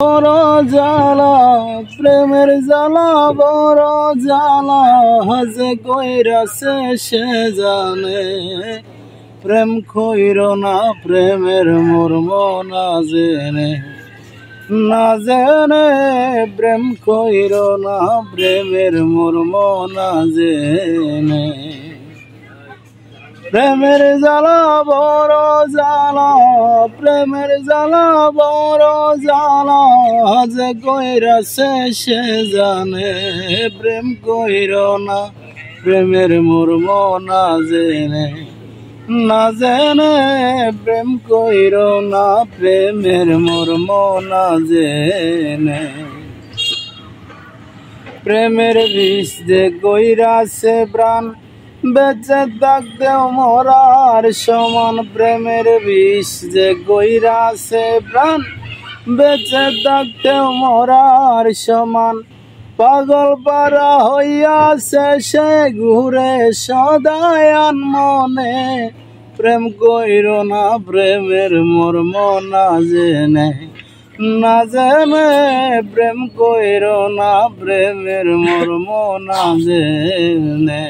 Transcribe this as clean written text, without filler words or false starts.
বড় জ্বালা প্রেমের জ্বালা বড় জ্বালা যে কইরাছে সে জানে প্রেম কইর না প্রেমের মর্ম না জেনে প্রেম কইর না প্রেমের মর্ম না জেনে প্রেমের জ্বালা বড় জ্বালা প্রেমের জ্বালা বড় জ্বালা যে কইরাছে সে জানে প্রেম কইর না প্রেমের মর্ম না জেনে প্রেম কইর না প্রেমের মর্ম না জেনে প্রেমের বিষ যে কইরাছে প্রাণ বেঁচে থাকতেও মরার সমান প্রেমের বিষ যে কইরাছে প্রাণ বেঁচে থাকতেও মরার সমান পাগল পারা হইয়াছে সে ঘুরে সদায় মনে প্রেম কইর না প্রেমের মর্ম না জেনে প্রেম কইর না প্রেমের মর্ম না জেনে।